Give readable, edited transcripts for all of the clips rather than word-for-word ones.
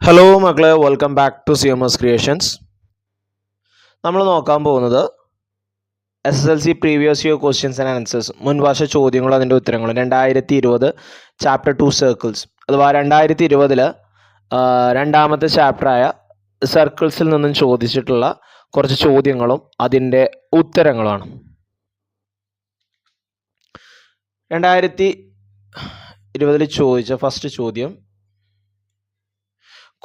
Hello മക്കളെ, welcome back to CMS creations. നമ്മൾ നോക്കാൻ പോകുന്നത് SSLC previous year questions and answers, മുൻവർഷ ചോദ്യങ്ങളും അതിൻ്റെ ഉത്തരങ്ങളും 2020 ചാപ്റ്റർ 2 സർക്കിൾസ് അഥവാ 2020 രണ്ടാമത്തെ ചാപ്റ്ററായ സർക്കിൾസിൽ നിന്നും ചോദിച്ചിട്ടുള്ള കുറച്ച് ചോദ്യങ്ങളും അതിൻ്റെ ഉത്തരങ്ങളുമാണ്. 2020 ചോദിച്ച ഫസ്റ്റ് ചോദ്യം,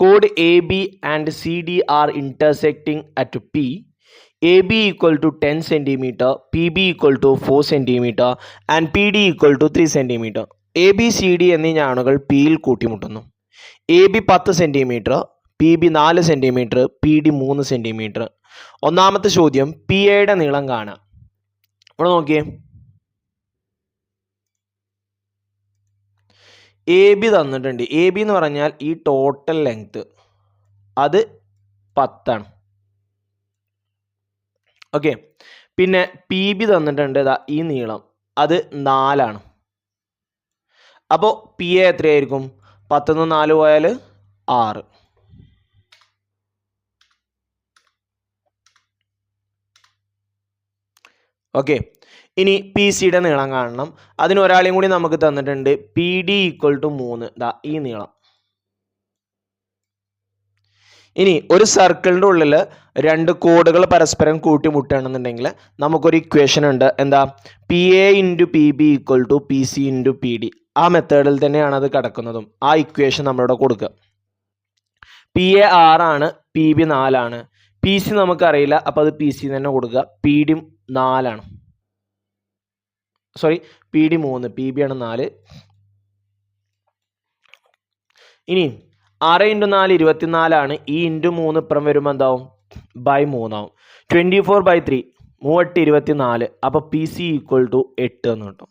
chord AB and CD are intersecting at P. AB equal to 10 cm, PB equal to 4 cm and PD equal to 3 cm. AB CD എന്നീ ഞാണുകൾ പിയിൽ കൂട്ടിമുട്ടുന്നു. AB 10 cm, PB 4 cm, PD 3 cm. ഒന്നാമത്തെ ചോദ്യം, PAയുടെ നീളം കാണാം. ഇവിടെ നോക്കിയേ, എ ബി തന്നിട്ടുണ്ട്. A B എന്ന് പറഞ്ഞാൽ ഈ ടോട്ടൽ ലെങ്ത് അത് 10 ആണ്. ഓക്കെ, പിന്നെ പി ബി തന്നിട്ടുണ്ട്, ഈ നീളം അത് 4 ആണ്. അപ്പോൾ പി എ എത്രയായിരിക്കും? 10 4 പോയാൽ 6. ഓക്കെ, ഇനി പി സിയുടെ നീളം കാണണം. അതിന് ഒരാളെയും കൂടി നമുക്ക് തന്നിട്ടുണ്ട്, പി ഡി ഈക്വൽ ടു 3, ഈ നീളം. ഇനി ഒരു സർക്കിളിൻ്റെ ഉള്ളിൽ രണ്ട് കോഡുകൾ പരസ്പരം കൂട്ടിമുട്ടുകയാണെന്നുണ്ടെങ്കിൽ നമുക്കൊരു ഇക്വേഷൻ ഉണ്ട്. എന്താ? P A into P B equal to P C into P D. ആ മെത്തേഡിൽ തന്നെയാണ് അത് കിടക്കുന്നതും. ആ ഇക്വേഷൻ നമ്മളിവിടെ കൊടുക്കുക. പി എ 6 ആണ്, പി ബി 4 ആണ്, പി സി നമുക്കറിയില്ല, അപ്പോൾ അത് പി സി തന്നെ കൊടുക്കുക. പി ഡി 4 ആണ്, sorry P D 3, P B ആണ് 4. ഇനി 6 × 4 24 ആണ്. ഈ ഇൻറ്റു 3 ഇപ്പുറം വരുമ്പോൾ എന്താവും? ബൈ 3 ആവും. 24/3 3 24. അപ്പോൾ പി സി ഈക്വൽ ടു 8 എന്ന് കിട്ടും.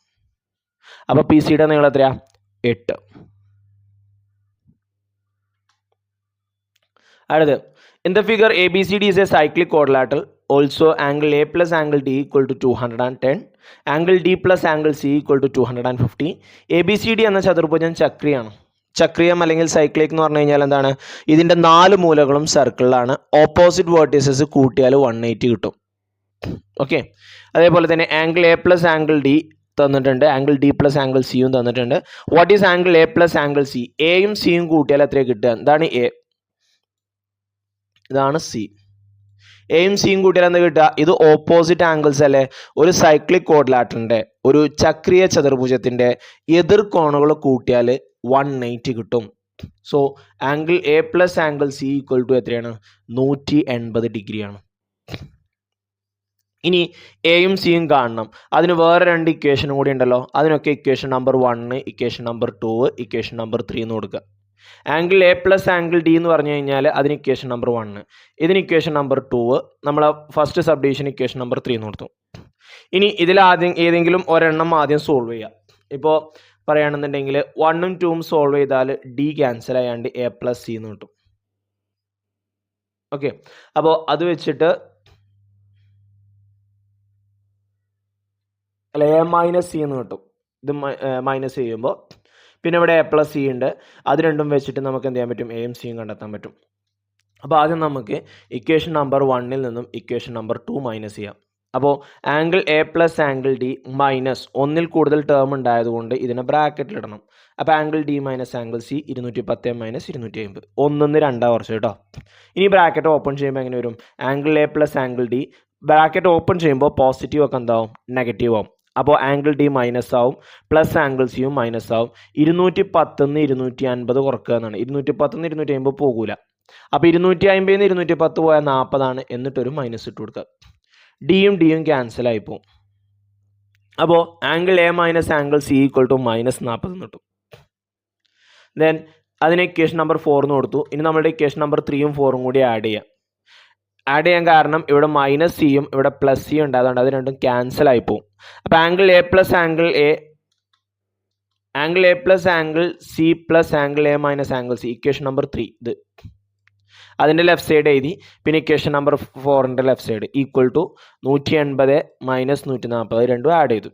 അപ്പോൾ പി സിയുടെ നീളം എത്രയാ? 8. അടുത്ത്, in the figure ABCD is a cyclic quadrilateral. Also angle A plus angle D equal to 210. Angle D plus angle C equal to 250. ABCD എന്ന ചതുർഭുജം ചക്രീയാണ്. ചക്രീയം അല്ലെങ്കിൽ സൈക്ലിക് എന്ന് പറഞ്ഞു കഴിഞ്ഞാൽ എന്താണ്? ഇതിൻ്റെ 4 മൂലകളും സർക്കിളിലാണ്. ഓപ്പോസിറ്റ് വേർട്ടീസസ് കൂട്ടിയാൽ 180 കിട്ടും. ഓക്കെ, അതേപോലെ തന്നെ angle A plus angle D തന്നിട്ടുണ്ട്, ആംഗിൾ ഡി പ്ലസ് ആംഗിൾ സിയും തന്നിട്ടുണ്ട്. What is angle A plus angle C? എയും സിയും കൂട്ടിയാൽ എത്രയാണ് കിട്ടുക? ഇതാണ് എ, ഇതാണ് സി. എയും സിയും കൂട്ടിയാൽ എന്താ കിട്ടുക? ഇത് ഓപ്പോസിറ്റ് ആംഗിൾസ് അല്ലേ? ഒരു സൈക്ലിക് ക്വാഡ്രിലാറ്ററിൻ്റെ, ഒരു ചക്രീയ ചതുർഭുജത്തിൻ്റെ എതിർ കോണുകൾ കൂട്ടിയാൽ 180 കിട്ടും. So angle A plus angle C equal to എത്രയാണ്? 180 ഡിഗ്രിയാണ്. ഇനി എയും സിയും കാണണം. അതിന് വേറെ 2 ഇക്വേഷനും കൂടി ഉണ്ടല്ലോ. അതിനൊക്കെ equation number 1, equation number 2, equation number 3 എന്ന് കൊടുക്കുക. Angle A plus angle D എന്ന് പറഞ്ഞു കഴിഞ്ഞാൽ അതിന് ഇക്വേഷൻ നമ്പർ 1, ഇതിന് ഇക്വേഷൻ നമ്പർ 2, നമ്മൾ first sub division equation number 3 എന്ന് കൊടുത്തു. ഇനി ഇതിൽ ആദ്യം ഏതെങ്കിലും ഒരെണ്ണം ആദ്യം സോൾവ് ചെയ്യുക. ഇപ്പോൾ പറയുകയാണെന്നുണ്ടെങ്കിൽ 1ഉം 2ഉം സോൾവ് ചെയ്താൽ ഡി ക്യാൻസൽ ആയാണ്ട് എ പ്ലസ് സി എന്ന് കിട്ടും. ഓക്കെ, അപ്പോൾ അത് വെച്ചിട്ട് അല്ല എ മൈനസ് സി എന്ന് കിട്ടും. ഇത് മൈനസ് ചെയ്യുമ്പോൾ പിന്നെ ഇവിടെ എ പ്ലസ് സി ഉണ്ട്. അത് രണ്ടും വെച്ചിട്ട് നമുക്ക് എന്ത് ചെയ്യാൻ പറ്റും? എയും സിയും കണ്ടെത്താൻ പറ്റും. അപ്പോൾ ആദ്യം നമുക്ക് ഇക്വേഷൻ നമ്പർ 1ൽ നിന്നും ഇക്വേഷൻ നമ്പർ 2 മൈനസ് ചെയ്യാം. അപ്പോൾ angle A plus angle D minus 1ൽ കൂടുതൽ ടേം ഉണ്ടായതുകൊണ്ട് ഇതിനെ ബ്രാക്കറ്റിൽ ഇടണം. അപ്പോൾ angle D minus angle C 210 minus 250. 1 2 കുറച്ച് കേട്ടോ. ഇനി ബ്രാക്കറ്റ് ഓപ്പൺ ചെയ്യുമ്പോൾ എങ്ങനെ വരും? Angle A plus angle D, bracket open ചെയ്യുമ്പോൾ പോസിറ്റീവ് ഒക്കെ എന്താവും? നെഗറ്റീവ് ആവും. അപ്പോൾ ആംഗിൾ ഡി മൈനസ് ആവും, പ്ലസ് ആംഗിൾ സിയും മൈനസ് ആവും. 210 250 കുറക്കുക എന്നാണ്. 210 250 പോകൂല. അപ്പോൾ 250 210 പോയാൽ 40 എന്നിട്ടൊരു മൈനസ് ഇട്ട് കൊടുക്കുക. ഡിയും ഡിയും ക്യാൻസൽ ആയി പോവും. അപ്പോൾ angle A minus angle C equal to -40 എന്ന് കിട്ടും. ദെൻ അതിന് ഇക്വേഷൻ നമ്പർ 4 എന്ന് കൊടുത്തു. ഇനി നമ്മുടെ ഇക്വേഷൻ നമ്പർ 3ഉം 4ഉം കൂടി ആഡ് ചെയ്യാൻ കാരണം ഇവിടെ മൈനസ് സിയും ഇവിടെ പ്ലസ് സിയും ഉണ്ട്, അതുകൊണ്ട് അത് രണ്ടും ക്യാൻസൽ ആയി പോവും. അപ്പോൾ angle A plus angle C plus angle A minus angle C, equation number 3 ഇത്. അതിൻ്റെ ലെഫ്റ്റ് സൈഡ് എഴുതി. പിന്നെ ഇക്വേഷൻ നമ്പർ 4ൻ്റെ left side equal to 180 minus 140 രണ്ടും ആഡ് ചെയ്തു.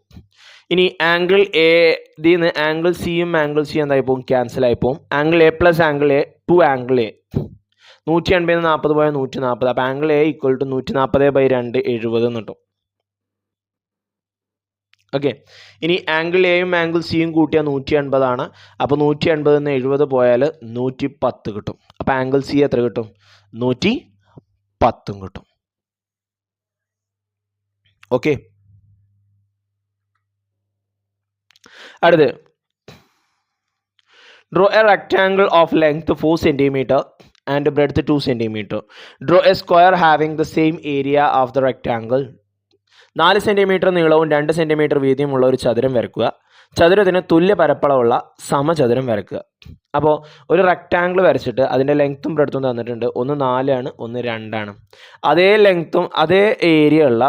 ഇനി ആംഗിൾ എ ഇതിന്ന് ആംഗിൾ സിയും ആംഗിൾ സി എന്തായി പോകും? ക്യാൻസൽ ആയി പോകും. Angle A plus angle A two angle A 180 40 പോയാൽ 140. അപ്പോൾ ആംഗിൾ എ ഈക്വൽ ടു 140/2 70 എന്ന് കിട്ടും. ഓക്കെ. ഇനി ആംഗിൾ എയും ആംഗിൾ സിയും കൂട്ടിയാൽ 180 ആണ്. അപ്പോൾ 180 നിന്ന് 70 പോയാൽ 110 കിട്ടും. അപ്പോൾ ആംഗിൾ സി എത്ര കിട്ടും? 110 കിട്ടും. ഓക്കെ. അടുത്ത് draw a rectangle of length 4 cm and breadth 2 cm. Draw a square having the same area of the rectangle. 4 centimetre നീളവും 2 സെൻറ്റിമീറ്റർ വീതിയുമുള്ള ഒരു ചതുരം വരയ്ക്കുക. ചതുരത്തിന് തുല്യ പരപ്പളവുള്ള സമചതുരം വരയ്ക്കുക. അപ്പോൾ ഒരു റെക്റ്റാങ്കിൾ വരച്ചിട്ട് അതിൻ്റെ ലെങ്ത്തും ബ്രെഡ്ത്തും തന്നിട്ടുണ്ട്. ഒന്ന് 4 ആണ്, ഒന്ന് 2 ആണ്. അതേ ലെങ്ത്തും അതേ ഏരിയ ഉള്ള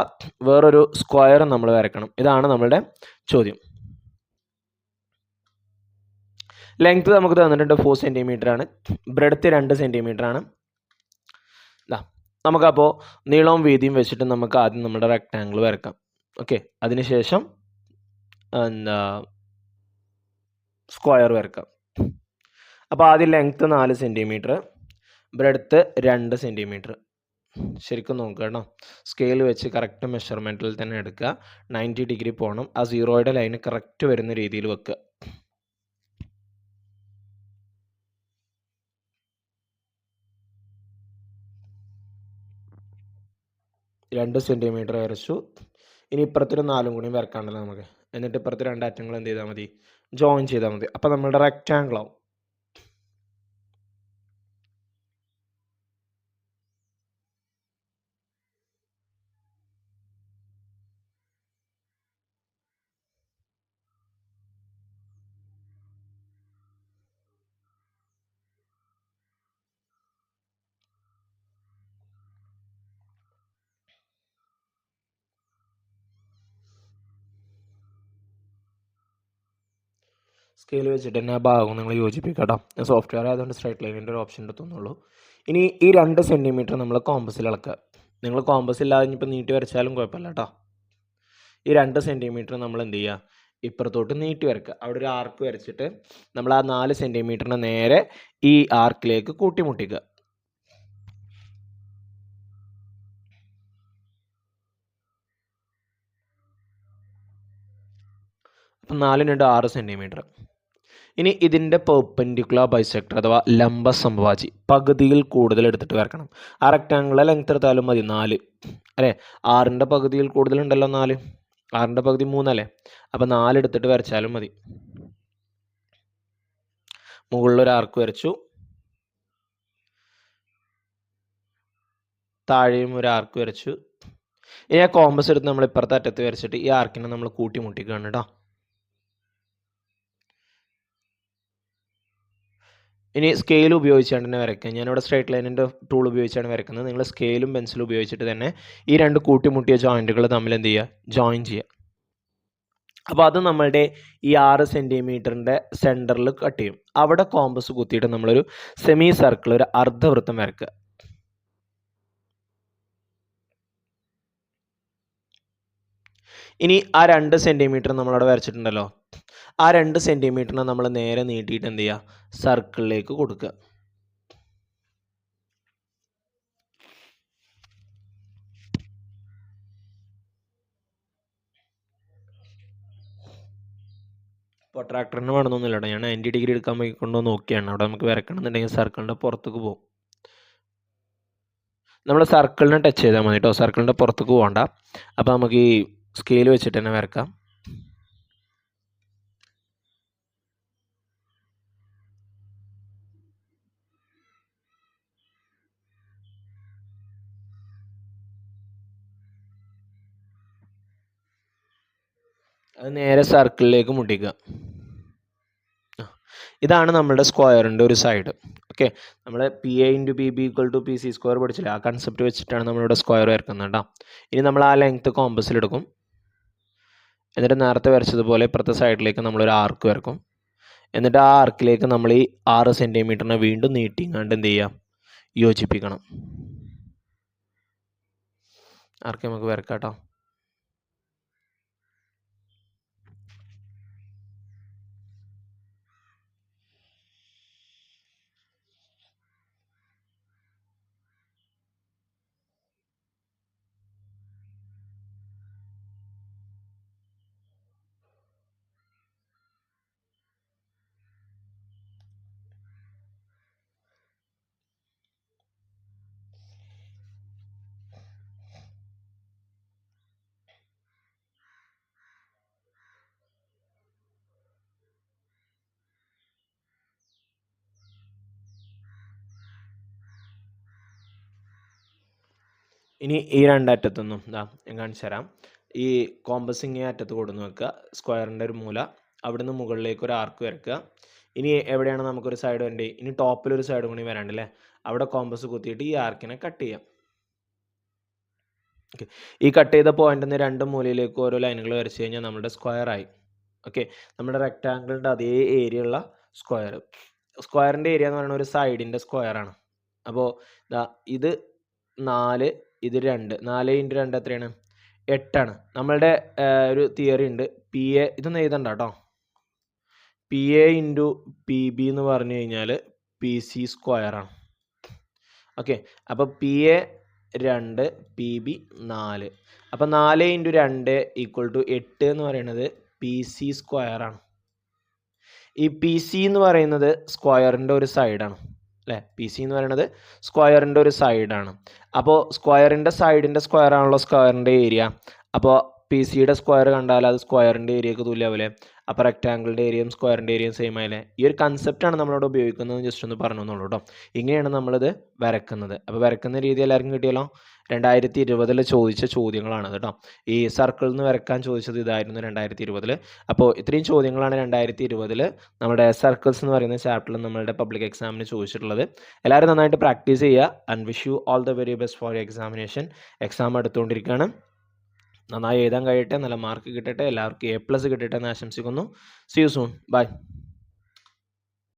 വേറൊരു സ്ക്വയറും നമ്മൾ വരക്കണം. ഇതാണ് നമ്മളുടെ ചോദ്യം. ലെങ്ത്ത് നമുക്ക് തന്നിട്ടുണ്ട് 4 സെൻറ്റിമീറ്റർ ആണ്, ബ്രെഡ്ത്ത് 2 സെൻറ്റിമീറ്റർ ആണ്. നമുക്കപ്പോൾ നീളവും വീതിയും വെച്ചിട്ട് നമുക്ക് ആദ്യം നമ്മുടെ റെക്റ്റാങ്കിൾ വരക്കാം. ഓക്കെ. അതിനുശേഷം എന്താ സ്ക്വയർ വരക്കാം. അപ്പോൾ ആദ്യം ലെങ്ത്ത് 4 സെൻറ്റിമീറ്റർ, ബ്രെഡ്ത്ത് 2 സെൻറ്റിമീറ്റർ. ശരിക്കും നോക്കുക കേട്ടോ. സ്കെയിൽ വെച്ച് കറക്റ്റ് മെഷർമെൻറ്റിൽ തന്നെ എടുക്കുക. 90 ഡിഗ്രി പോകണം. ആ 0യുടെ ലൈന് കറക്റ്റ് വരുന്ന രീതിയിൽ വെക്കുക. 2 സെൻറ്റിമീറ്റർ വരച്ചു. ഇനി ഇപ്പുറത്തൊരു 4 കൂടി വരക്കാണ്ടല്ലോ നമുക്ക്. എന്നിട്ട് ഇപ്പുറത്ത് 2 അറ്റങ്ങൾ എന്ത് ചെയ്താൽ മതി? ജോയിൻ ചെയ്താൽ മതി. അപ്പോൾ നമ്മളുടെ റെക്റ്റാങ്കിൾ ആവും. സ്കെയിൽ വെച്ചിട്ട് തന്നെ ആ ഭാഗം നിങ്ങൾ യോജിപ്പിക്കുക കേട്ടോ. സോഫ്റ്റ്വെയർ ആയതുകൊണ്ട് സ്ട്രൈറ്റ് ലൈനിൻ്റെ ഒരു ഓപ്ഷൻ എടുത്തുന്നുള്ളൂ. ഇനി ഈ 2 സെൻറ്റിമീറ്റർ നമ്മൾ കോമ്പസിൽ അളക്കുക. നിങ്ങൾ കോമ്പസ് ഇല്ലാതെ ഇനിയിപ്പോൾ നീട്ടി വരച്ചാലും കുഴപ്പമില്ല കേട്ടോ. ഈ 2 സെൻറ്റിമീറ്റർ നമ്മൾ എന്ത് ചെയ്യുക? ഇപ്പുറത്തോട്ട് നീട്ടി വരക്കുക. അവിടെ ഒരു ആർക്ക് വരച്ചിട്ട് നമ്മൾ ആ 4 സെൻറ്റിമീറ്ററിനെ നേരെ ഈ ആർക്കിലേക്ക് കൂട്ടിമുട്ടിക്കുക. അപ്പം 4 × 6 സെൻറ്റിമീറ്റർ. ഇനി ഇതിൻ്റെ പെർപെൻഡിക്കുലർ ബൈസെക്ടർ അഥവാ ലംബ സമവാചി പകുതിയിൽ കൂടുതൽ എടുത്തിട്ട് വരക്കണം. ആ റെക്റ്റാങ്കിളെ ലെങ്ത് എടുത്താലും മതി 4 അല്ലേ. 6ൻ്റെ പകുതിയിൽ കൂടുതലുണ്ടല്ലോ 4. 6ൻ്റെ പകുതി 3 അല്ലേ. അപ്പോൾ 4 എടുത്തിട്ട് വരച്ചാലും മതി. മുകളിലൊരു ആർക്ക് വരച്ചു, താഴെയും ഒരു ആർക്ക് വരച്ചു. ഇനി ആ കോമ്പസ് എടുത്ത് നമ്മൾ ഇപ്പുറത്തെ അറ്റത്ത് വരച്ചിട്ട് ഈ ആർക്കിനെ നമ്മൾ കൂട്ടിമുട്ടിക്കുകയാണ് കേട്ടോ. ഇനി സ്കെയിൽ ഉപയോഗിച്ചാണ് തന്നെ വരയ്ക്കുക. ഞാനിവിടെ സ്ട്രൈറ്റ് ലൈനിൻ്റെ ടൂൾ ഉപയോഗിച്ചാണ് വരയ്ക്കുന്നത്. നിങ്ങൾ സ്കെയിലും പെൻസിലും ഉപയോഗിച്ചിട്ട് തന്നെ ഈ 2 കൂട്ടിമുട്ടിയ ജോയിൻറ്റുകൾ തമ്മിൽ എന്ത് ചെയ്യുക? ജോയിൻ ചെയ്യുക. അപ്പോൾ അത് നമ്മളുടെ ഈ 6 സെൻറ്റിമീറ്ററിൻ്റെ സെൻറ്ററിൽ കട്ട് ചെയ്യും. അവിടെ കോമ്പസ് കുത്തിയിട്ട് നമ്മളൊരു സെമി സർക്കിൾ, ഒരു അർദ്ധവൃത്തം വരയ്ക്കുക. ഇനി ആ 2 സെൻറ്റിമീറ്റർ നമ്മളവിടെ വരച്ചിട്ടുണ്ടല്ലോ, ആ 2 സെൻറ്റിമീറ്ററിനെ നമ്മൾ നേരെ നീട്ടിയിട്ട് എന്ത് ചെയ്യുക? സർക്കിളിലേക്ക് കൊടുക്കുക. പ്രൊട്രാക്ടറിന് വേണമെന്നൊന്നുമില്ല കേട്ടോ. ഞാൻ 90 ഡിഗ്രി എടുക്കാൻ കൊണ്ടുവന്ന് നോക്കിയാണ്. അവിടെ നമുക്ക് വരക്കണമെന്നുണ്ടെങ്കിൽ സർക്കിളിൻ്റെ പുറത്തേക്ക് പോകും. നമ്മൾ സർക്കിളിനെ ടച്ച് ചെയ്താൽ മതി കേട്ടോ. സർക്കിളിൻ്റെ പുറത്തേക്ക് പോകണ്ട. അപ്പോൾ നമുക്ക് ഈ സ്കെയിൽ വെച്ചിട്ട് തന്നെ വരക്കാം. അത് നേരെ സർക്കിളിലേക്ക് മുട്ടിക്കുക. ഇതാണ് നമ്മുടെ സ്ക്വയറിൻ്റെ ഒരു സൈഡ്. ഓക്കെ. നമ്മൾ PA × PB = PC² പഠിച്ചില്ല. ആ കൺസെപ്റ്റ് വെച്ചിട്ടാണ് നമ്മളിവിടെ സ്ക്വയർ വരക്കുന്നത് കേട്ടോ. ഇനി നമ്മൾ ആ ലെങ്ത്ത് കോമ്പസിലെടുക്കും. എന്നിട്ട് നേരത്തെ വരച്ചതുപോലെ ഇപ്പുറത്തെ സൈഡിലേക്ക് നമ്മളൊരു ആർക്ക് വരക്കും. എന്നിട്ട് ആ ആർക്കിലേക്ക് നമ്മൾ ഈ 6 സെൻറ്റിമീറ്ററിനെ വീണ്ടും നീട്ടിങ്ങാണ്ട് എന്ത് ചെയ്യുക? യോജിപ്പിക്കണം. ആർക്ക് നമുക്ക് വരക്കാം കേട്ടോ. ഇനി ഈ രണ്ടറ്റത്തൊന്നും ഞാൻ കാണിച്ചു തരാം. ഈ കോമ്പസിങ് അറ്റത്ത് കൊടുന്ന് വെക്കുക, സ്ക്വയറിൻ്റെ ഒരു മൂല, അവിടുന്ന് മുകളിലേക്ക് ഒരു ആർക്ക് വരയ്ക്കുക. ഇനി എവിടെയാണ് നമുക്കൊരു സൈഡ് വരേണ്ടത്? ഇനി ടോപ്പിലൊരു സൈഡ് കൂടി വരാണ്ടല്ലേ, അവിടെ കോമ്പസ് കുത്തിയിട്ട് ഈ ആർക്കിനെ കട്ട് ചെയ്യാം. ഓക്കെ, ഈ കട്ട് ചെയ്ത പോയിന്റിൽ നിന്ന് രണ്ട് മൂലയിലേക്ക് ഓരോ ലൈനുകൾ വരച്ച് കഴിഞ്ഞാൽ നമ്മുടെ സ്ക്വയർ ആയി. ഓക്കെ, നമ്മുടെ റെക്റ്റാങ്കിളിൻ്റെ അതേ ഏരിയ ഉള്ള സ്ക്വയർ. സ്ക്വയറിൻ്റെ ഏരിയ എന്ന് പറയുന്നത് ഒരു സൈഡിൻ്റെ സ്ക്വയർ ആണ്. അപ്പോൾ ഇത് 4, ഇത് 2, 4 × 2 എത്രയാണ്? 8 ആണ്. നമ്മളുടെ ഒരു തിയറി ഉണ്ട്, പി എ, ഇതൊന്നും എഴുതണ്ട കേട്ടോ, P A into P B എന്ന് പറഞ്ഞു കഴിഞ്ഞാൽ പി സി സ്ക്വയർ ആണ്. ഓക്കെ, അപ്പോൾ പി എ 2, പി ബി 4. അപ്പോൾ 4 × 2 = 8 എന്ന് പറയുന്നത് പി സി സ്ക്വയർ ആണ്. ഈ പി സി എന്ന് പറയുന്നത് സ്ക്വയറിൻ്റെ ഒരു സൈഡാണ് അല്ലേ? പി സി എന്ന് പറയുന്നത് സ്ക്വയറിൻ്റെ ഒരു സൈഡാണ്. അപ്പോൾ സ്ക്വയറിൻ്റെ സൈഡിൻ്റെ സ്ക്വയർ ആണല്ലോ സ്ക്വയറിൻ്റെ ഏരിയ. അപ്പോൾ പി സിയുടെ സ്ക്വയർ കണ്ടാൽ അത് സ്ക്വയറിൻ്റെ ഏരിയക്ക് തുല്യമാവില്ലേ? അപ്പോൾ റെക്റ്റാങ്കിളിൻ്റെ ഏരിയയും സ്ക്വയറിൻ്റെ ഏരിയയും സെയിം ആയില്ലേ? ഈ ഒരു കൺസെപ്റ്റാണ് നമ്മളോട് ഉപയോഗിക്കുന്നത്, ജസ്റ്റ് ഒന്ന് പറഞ്ഞു എന്നുള്ളൂ കേട്ടോ. ഇങ്ങനെയാണ് നമ്മളിത് വരക്കുന്നത്. അപ്പോൾ വരക്കുന്ന രീതി എല്ലാവർക്കും കിട്ടിയല്ലോ. 2020 ചോദിച്ച ചോദ്യങ്ങളാണ് കേട്ടോ. ഈ സർക്കിളിൽ നിന്ന് വരക്കാൻ ചോദിച്ചത് ഇതായിരുന്നു 2020. അപ്പോൾ ഇത്രയും ചോദ്യങ്ങളാണ് 2020 നമ്മുടെ സർക്കിൾസ് എന്ന് പറയുന്ന ചാപ്റ്ററിൽ നമ്മളുടെ പബ്ലിക് എക്സാമിന് ചോദിച്ചിട്ടുള്ളത്. എല്ലാവരും നന്നായിട്ട് പ്രാക്ടീസ് ചെയ്യുക. And wish you all the very best for examination. എക്സാം എടുത്തുകൊണ്ടിരിക്കുകയാണ്. നന്നായി എഴുതാൻ കഴിയട്ടെ, നല്ല മാർക്ക് കിട്ടട്ടെ, എല്ലാവർക്കും A+ കിട്ടട്ടെ എന്ന് ആശംസിക്കുന്നു. See you soon, by.